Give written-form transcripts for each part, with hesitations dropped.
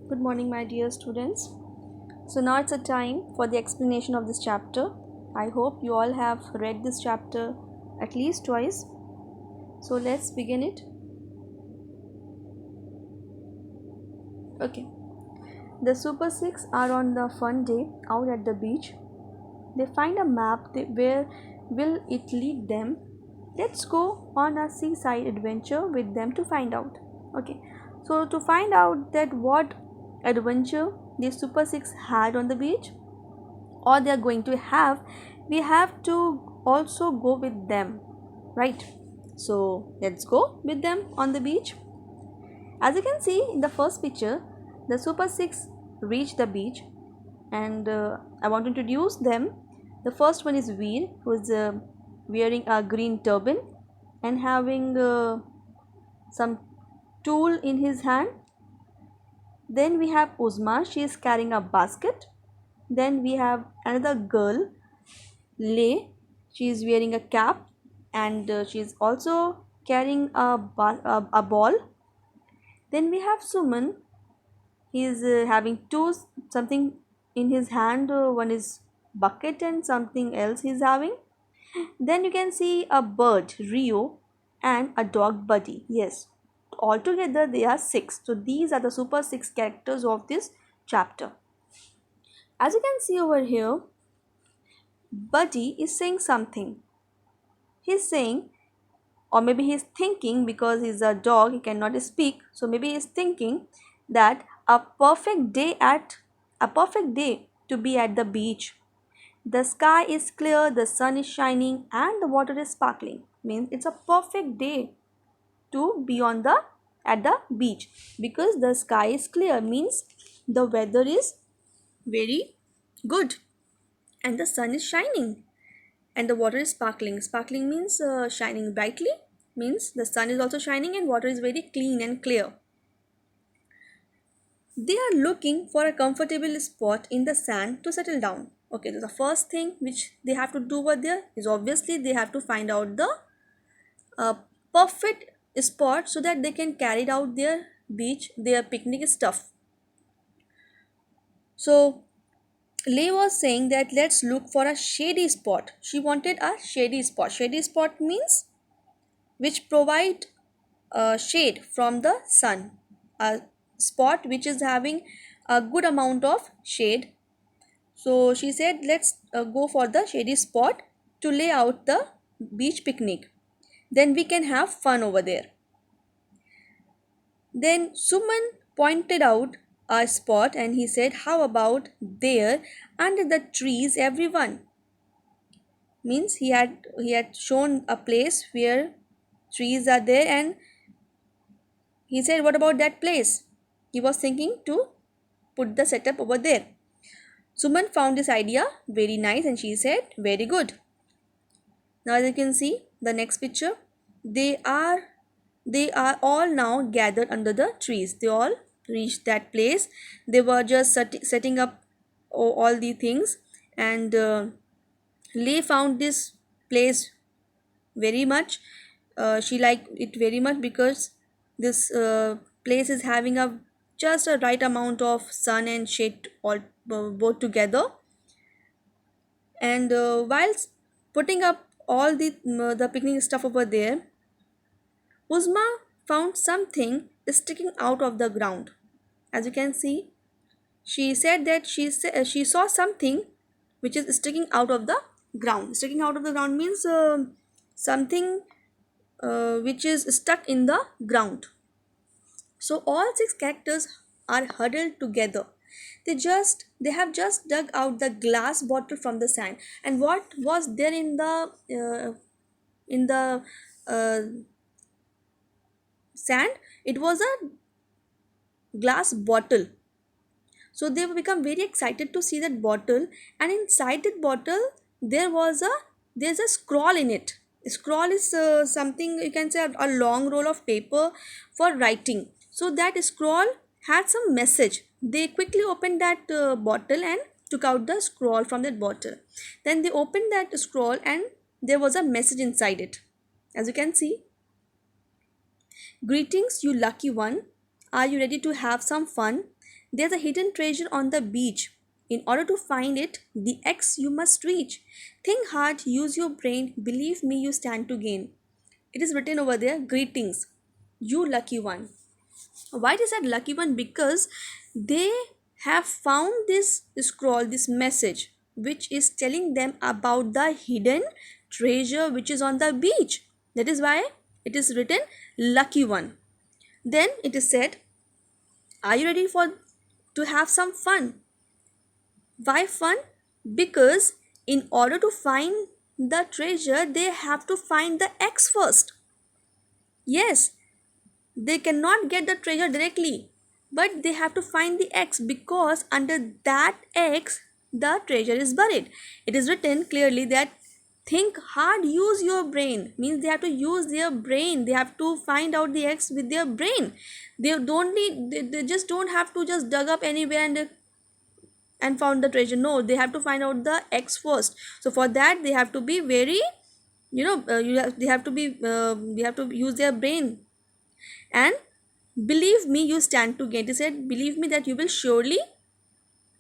Good morning, my dear students. So, now it's a time for the explanation of this chapter. I hope you all have read this chapter at least twice. So, let's begin it. Okay. The Super Six are on the fun day out at the beach. They find a map where will it lead them? Let's go on a seaside adventure with them to find out. Okay. So, to find out that what adventure the Super Six had on the beach, or they are going to have, we have to also go with them, right? So let's go with them on the beach. As you can see in the first picture, the Super Six reach the beach, and I want to introduce them. The first one is Veer, who is wearing a green turban and having some tool in his hand. Then we have Uzma, she is carrying a basket. Then we have another girl, Lay, she is wearing a cap, and she is also carrying a ball. Then we have Suman, he is having something in his hand, one is bucket and something else he is having. Then you can see a bird, Rio, and a dog, Buddy. Yes, altogether they are six. So these are the Super Six characters of this chapter. As you can see over here, Buddy is saying something. He's saying, or maybe he's thinking, because he's a dog, he cannot speak, so maybe he's thinking that a perfect day to be at the beach. The sky is clear, the sun is shining, and the water is sparkling. Means it's a perfect day to be on the at the beach, because the sky is clear, means the weather is very good and the sun is shining and the water is sparkling. Sparkling means shining brightly, means the sun is also shining and water is very clean and clear. They are looking for a comfortable spot in the sand to settle down. Okay, so the first thing which they have to do over there is obviously they have to find out the uh, perfect spot so that they can carry out their picnic stuff. So Lay was saying that let's look for a shady spot. She wanted a shady spot. Shady spot means which provide shade from the sun, a spot which is having a good amount of shade. So she said let's go for the shady spot to lay out the beach picnic, then we can have fun over there. Then Suman pointed out a spot and he said, how about there under the trees, everyone? Means he had shown a place where trees are there, and he said, what about that place? He was thinking to put the setup over there. Suman found this idea very nice and she said, very good. Now as you can see the next picture, they are they are all now gathered under the trees. They all reached that place. They were just setting up all the things, and Lee found this place very much. She liked it very much because this place is having a just a right amount of sun and shade all both together. And whilst putting up all the picnic stuff over there, Uzma found something sticking out of the ground. As you can see, she said that she saw something which is sticking out of the ground. Sticking out of the ground means something which is stuck in the ground. So all six characters are huddled together. They have just dug out the glass bottle from the sand. And what was there in the uh, sand? It was a glass bottle. So they become very excited to see that bottle, and inside that bottle there's a scroll in it. Scroll is something you can say a long roll of paper for writing. So that scroll had some message. They quickly opened that bottle and took out the scroll from that bottle. Then they opened that scroll and there was a message inside it. As you can see, greetings, you lucky one. Are you ready to have some fun? There's a hidden treasure on the beach. In order to find it, the X you must reach. Think hard, use your brain, believe me, you stand to gain. It is written over there, greetings, you lucky one. Why is that lucky one? Because they have found this scroll, this message, which is telling them about the hidden treasure which is on the beach. That is why it is written lucky one. Then it is said, are you ready for to have some fun? Why fun? Because in order to find the treasure, they have to find the X first. Yes, they cannot get the treasure directly, but they have to find the X, because under that X the treasure is buried. It is written clearly that think hard, use your brain, means they have to use their brain. They have to find out the X with their brain. They don't need, they just don't have to just dug up anywhere and found the treasure. No, they have to find out the X first. So for that they have to be very, they have to be, they have to use their brain. And believe me, you stand to gain. He said, believe me that you will surely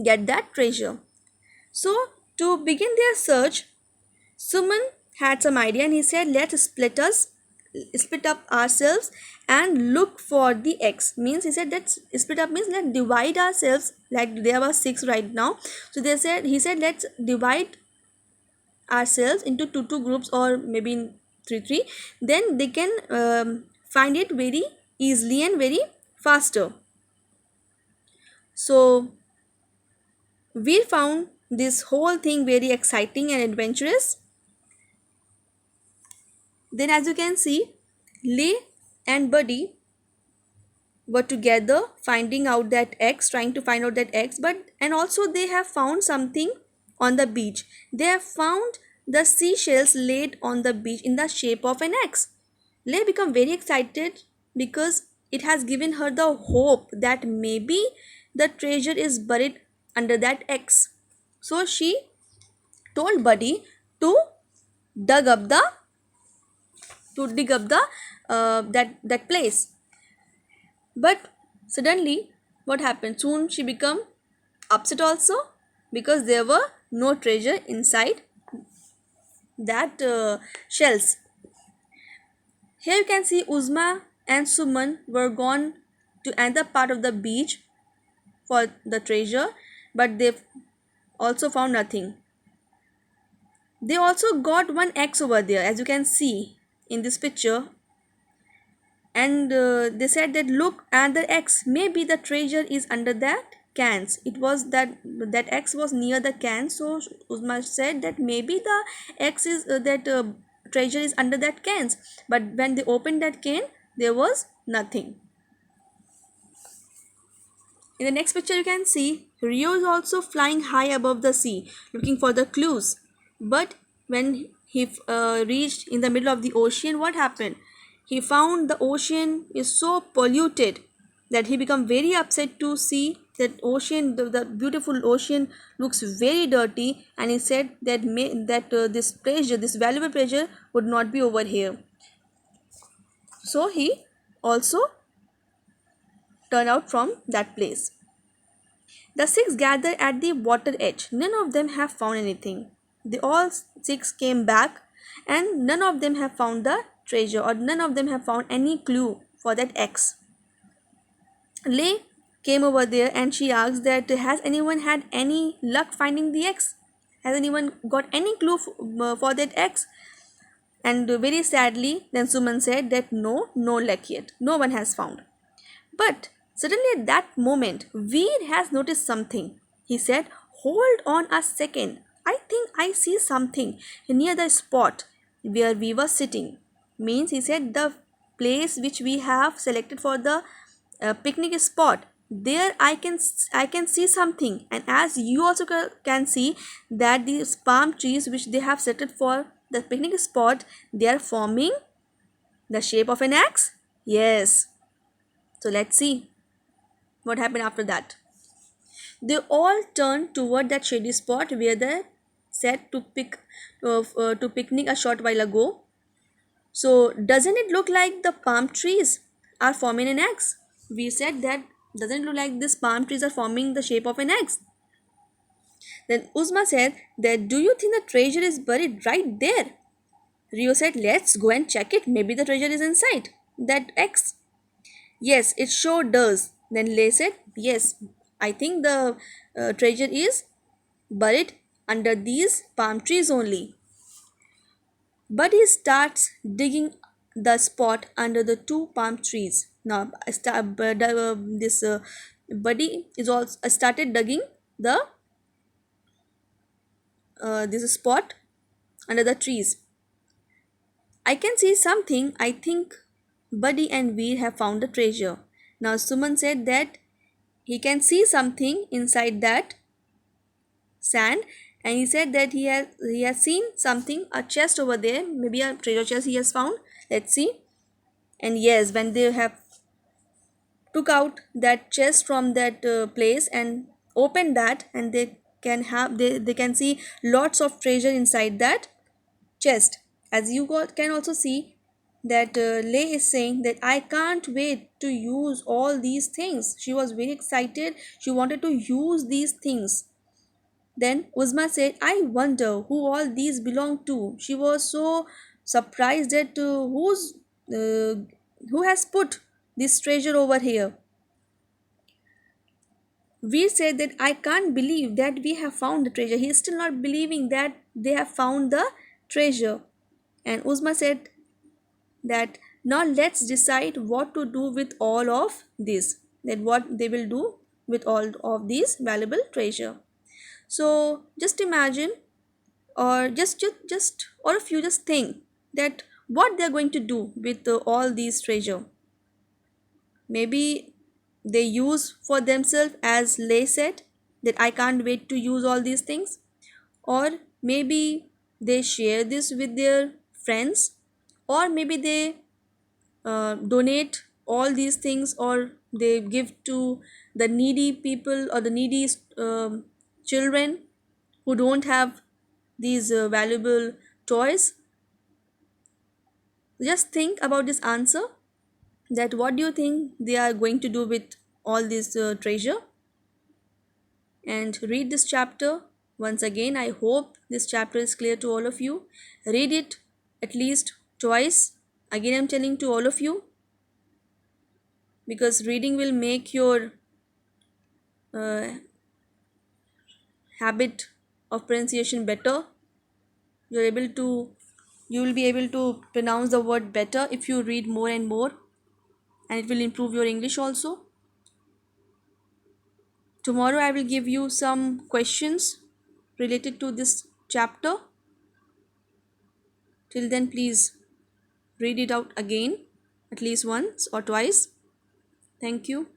get that treasure. So to begin their search, Suman had some idea and he said, let's split up ourselves and look for the X. Means he said, let's split up means let's divide ourselves, like there were 6 right now. So he said let's divide ourselves into two groups, or maybe in three. Then they can find it very easily and very faster. So we found this whole thing very exciting and adventurous. Then as you can see, Lay and Buddy were together finding out that X, trying to find out that X, but and also they have found something on the beach. They have found the seashells laid on the beach in the shape of an X. Lay become very excited because it has given her the hope that maybe the treasure is buried under that X. So she told Buddy to dug up the dig up the that place. But suddenly, what happened? Soon she became upset also, because there were no treasure inside that shells. Here you can see Uzma and Suman were gone to another part of the beach for the treasure, but they also found nothing. They also got one X over there, as you can see in this picture, and they said that look, another X, maybe the treasure is under that cans. It was that X was near the can, so Uzma said that maybe the X is that treasure is under that cans. But when they opened that can, there was nothing. In the next picture you can see Rio is also flying high above the sea looking for the clues. But when he reached in the middle of the ocean, what happened? He found the ocean is so polluted that he became very upset to see that ocean, the beautiful ocean looks very dirty, and he said that this treasure, this valuable treasure, would not be over here. So he also turned out from that place. The 6 gather at the water edge. None of them have found anything. They all 6 came back, and none of them have found the treasure, or none of them have found any clue for that X. Lay came over there and she asked that has anyone had any luck finding the X? Has anyone got any clue for that X? And very sadly, then Suman said that no luck yet. No one has found. But suddenly at that moment, Veer has noticed something. He said, hold on a second. I think I see something near the spot where we were sitting. Means he said the place which we have selected for the picnic spot. There I can see something, and as you also can see that these palm trees which they have selected for the picnic spot, they are forming the shape of an X. Yes. So let's see what happened after that. They all turned toward that shady spot where they said to picnic a short while ago. So doesn't it look like the palm trees are forming an X? We said that Doesn't it look like these palm trees are forming the shape of an X? Then Uzma said that, do you think the treasure is buried right there? Rio said, let's go and check it. Maybe the treasure is inside that X. Yes, it sure does. Then Lay said, yes, I think the treasure is buried under these palm trees only. Buddy starts digging the spot under the two palm trees. Now, this Buddy is also started digging the this spot under the trees. I can see something. I think Buddy and Veer have found the treasure. Now, Suman said that he can see something inside that sand, and he said that he has seen something, a chest over there, maybe a treasure chest he has found. Let's see. And yes, when they have took out that chest from that place and opened that, and they can see lots of treasure inside that chest. As you can also see that Lay is saying that I can't wait to use all these things. She was very excited. She wanted to use these things. Then Uzma said, I wonder who all these belong to. She was so surprised at uh, who has put this treasure over here. We said that I can't believe that we have found the treasure. He is still not believing that they have found the treasure. And Uzma said that now let's decide what to do with all of this. That what they will do with all of these valuable treasure. So just imagine, or just all of you just think that what they are going to do with all these treasure. Maybe they use for themselves, as Lay said that I can't wait to use all these things. Or maybe they share this with their friends, or maybe they donate all these things, or they give to the needy people or the needy children who don't have these valuable toys. Just think about this answer, that what do you think they are going to do with all this treasure. And read this chapter once again. I hope this chapter is clear to all of you. Read it at least twice. Again, I'm telling to all of you, because reading will make your uh, habit of pronunciation better. You're able to you will be able to pronounce the word better if you read more and more, and it will improve your English also. Tomorrow I will give you some questions related to this chapter. Till then, please read it out again, at least once or twice. Thank you.